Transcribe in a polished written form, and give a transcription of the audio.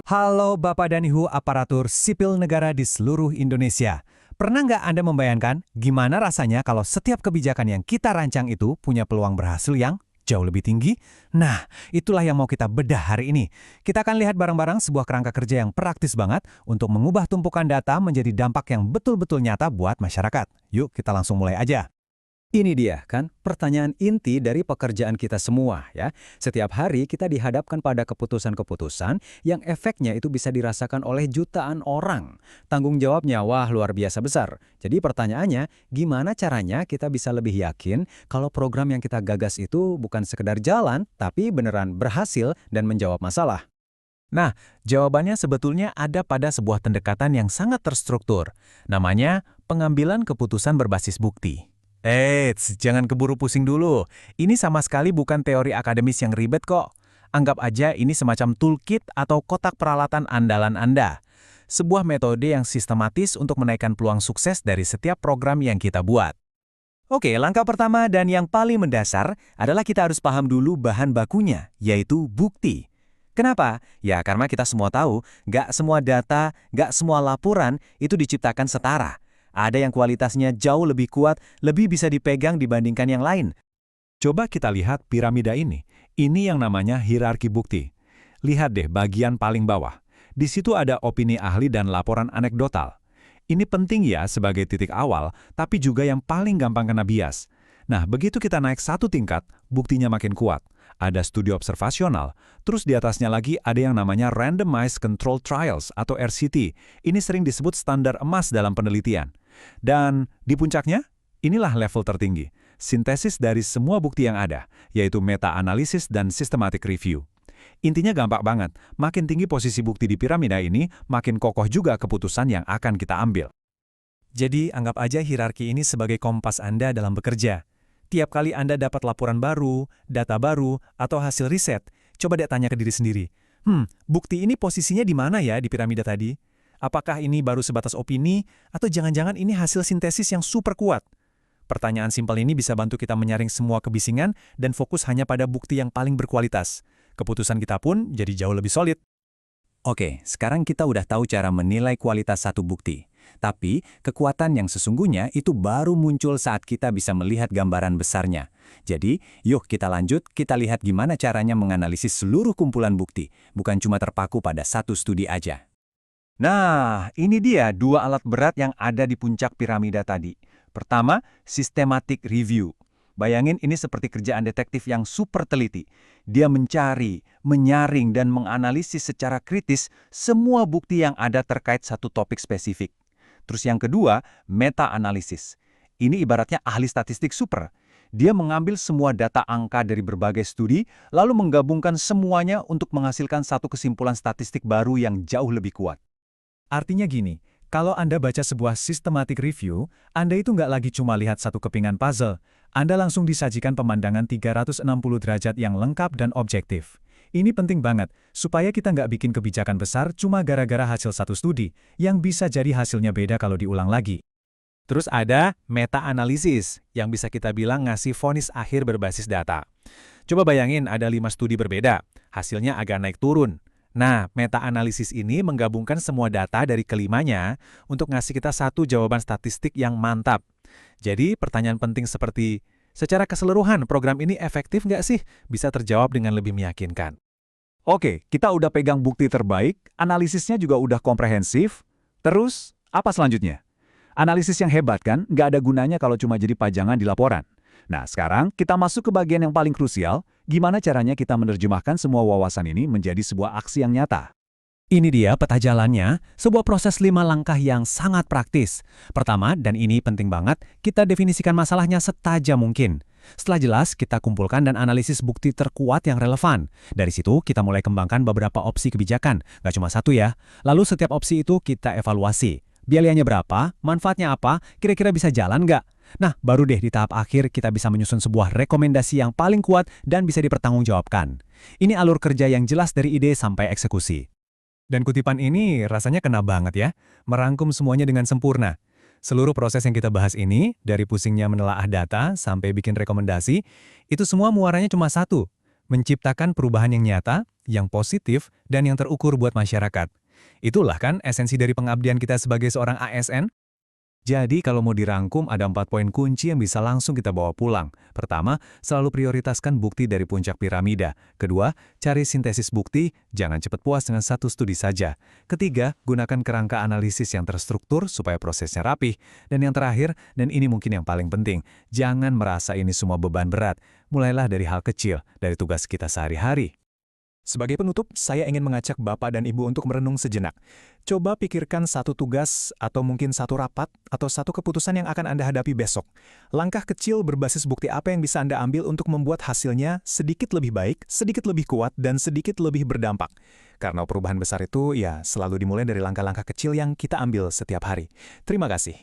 Halo Bapak dan Ibu aparatur sipil negara di seluruh Indonesia. Pernah nggak Anda membayangkan gimana rasanya kalau setiap kebijakan yang kita rancang itu punya peluang berhasil yang jauh lebih tinggi? Nah, itulah yang mau kita bedah hari ini. Kita akan lihat bareng-bareng sebuah kerangka kerja yang praktis banget untuk mengubah tumpukan data menjadi dampak yang betul-betul nyata buat masyarakat. Yuk, kita langsung mulai aja. Ini dia kan pertanyaan inti dari pekerjaan kita semua ya. Setiap hari kita dihadapkan pada keputusan-keputusan yang efeknya itu bisa dirasakan oleh jutaan orang. Tanggung jawabnya wah luar biasa besar. Jadi pertanyaannya, gimana caranya kita bisa lebih yakin kalau program yang kita gagas itu bukan sekedar jalan, tapi beneran berhasil dan menjawab masalah? Nah, jawabannya sebetulnya ada pada sebuah pendekatan yang sangat terstruktur. Namanya pengambilan keputusan berbasis bukti. Eits, jangan keburu pusing dulu. Ini sama sekali bukan teori akademis yang ribet kok. Anggap aja ini semacam toolkit atau kotak peralatan andalan Anda. Sebuah metode yang sistematis untuk menaikkan peluang sukses dari setiap program yang kita buat. Oke, langkah pertama dan yang paling mendasar adalah kita harus paham dulu bahan bakunya, yaitu bukti. Kenapa? Ya karena kita semua tahu, nggak semua data, nggak semua laporan itu diciptakan setara. Ada yang kualitasnya jauh lebih kuat, lebih bisa dipegang dibandingkan yang lain. Coba kita lihat piramida ini. Ini yang namanya hierarki bukti. Lihat deh bagian paling bawah. Di situ ada opini ahli dan laporan anekdotal. Ini penting ya sebagai titik awal, tapi juga yang paling gampang kena bias. Nah, begitu kita naik satu tingkat, buktinya makin kuat. Ada studi observasional, terus di atasnya lagi ada yang namanya Randomized Control Trials atau RCT. Ini sering disebut standar emas dalam penelitian. Dan di puncaknya, inilah level tertinggi, sintesis dari semua bukti yang ada, yaitu meta-analisis dan systematic review. Intinya gampang banget, makin tinggi posisi bukti di piramida ini, makin kokoh juga keputusan yang akan kita ambil. Jadi, anggap aja hierarki ini sebagai kompas Anda dalam bekerja. Tiap kali Anda dapat laporan baru, data baru, atau hasil riset, coba deh tanya ke diri sendiri, bukti ini posisinya di mana ya di piramida tadi? Apakah ini baru sebatas opini, atau jangan-jangan ini hasil sintesis yang super kuat? Pertanyaan simpel ini bisa bantu kita menyaring semua kebisingan dan fokus hanya pada bukti yang paling berkualitas. Keputusan kita pun jadi jauh lebih solid. Oke, sekarang kita udah tahu cara menilai kualitas satu bukti. Tapi, kekuatan yang sesungguhnya itu baru muncul saat kita bisa melihat gambaran besarnya. Jadi, yuk kita lanjut, kita lihat gimana caranya menganalisis seluruh kumpulan bukti, bukan cuma terpaku pada satu studi aja. Nah, ini dia dua alat berat yang ada di puncak piramida tadi. Pertama, systematic review. Bayangin ini seperti kerjaan detektif yang super teliti. Dia mencari, menyaring, dan menganalisis secara kritis semua bukti yang ada terkait satu topik spesifik. Terus yang kedua, meta-analisis. Ini ibaratnya ahli statistik super. Dia mengambil semua data angka dari berbagai studi, lalu menggabungkan semuanya untuk menghasilkan satu kesimpulan statistik baru yang jauh lebih kuat. Artinya gini, kalau Anda baca sebuah systematic review, Anda itu nggak lagi cuma lihat satu kepingan puzzle. Anda langsung disajikan pemandangan 360 derajat yang lengkap dan objektif. Ini penting banget, supaya kita nggak bikin kebijakan besar cuma gara-gara hasil satu studi, yang bisa jadi hasilnya beda kalau diulang lagi. Terus ada meta-analisis, yang bisa kita bilang ngasih vonis akhir berbasis data. Coba bayangin ada 5 studi berbeda, hasilnya agak naik turun. Nah, meta-analisis ini menggabungkan semua data dari kelimanya untuk ngasih kita satu jawaban statistik yang mantap. Jadi, pertanyaan penting seperti, secara keseluruhan program ini efektif nggak sih? Bisa terjawab dengan lebih meyakinkan. Oke, kita udah pegang bukti terbaik, analisisnya juga udah komprehensif. Terus, apa selanjutnya? Analisis yang hebat kan, nggak ada gunanya kalau cuma jadi pajangan di laporan. Nah, sekarang kita masuk ke bagian yang paling krusial, gimana caranya kita menerjemahkan semua wawasan ini menjadi sebuah aksi yang nyata. Ini dia peta jalannya, sebuah proses 5 langkah yang sangat praktis. Pertama, dan ini penting banget, kita definisikan masalahnya setajam mungkin. Setelah jelas, kita kumpulkan dan analisis bukti terkuat yang relevan. Dari situ, kita mulai kembangkan beberapa opsi kebijakan, nggak cuma satu ya. Lalu setiap opsi itu kita evaluasi. Biayanya berapa, manfaatnya apa, kira-kira bisa jalan nggak? Nah, baru deh di tahap akhir kita bisa menyusun sebuah rekomendasi yang paling kuat dan bisa dipertanggungjawabkan. Ini alur kerja yang jelas dari ide sampai eksekusi. Dan kutipan ini rasanya kena banget ya, merangkum semuanya dengan sempurna. Seluruh proses yang kita bahas ini, dari pusingnya menelaah data sampai bikin rekomendasi, itu semua muaranya cuma satu, menciptakan perubahan yang nyata yang positif, dan yang terukur buat masyarakat. Itulah kan esensi dari pengabdian kita sebagai seorang ASN? Jadi kalau mau dirangkum ada 4 poin kunci yang bisa langsung kita bawa pulang. Pertama, selalu prioritaskan bukti dari puncak piramida. Kedua, cari sintesis bukti, jangan cepat puas dengan satu studi saja. Ketiga, gunakan kerangka analisis yang terstruktur supaya prosesnya rapih. Dan yang terakhir, dan ini mungkin yang paling penting, jangan merasa ini semua beban berat. Mulailah dari hal kecil, dari tugas kita sehari-hari. Sebagai penutup, saya ingin mengajak Bapak dan Ibu untuk merenung sejenak. Coba pikirkan satu tugas, atau mungkin satu rapat, atau satu keputusan yang akan Anda hadapi besok. Langkah kecil berbasis bukti apa yang bisa Anda ambil untuk membuat hasilnya sedikit lebih baik, sedikit lebih kuat, dan sedikit lebih berdampak. Karena perubahan besar itu ya selalu dimulai dari langkah-langkah kecil yang kita ambil setiap hari. Terima kasih.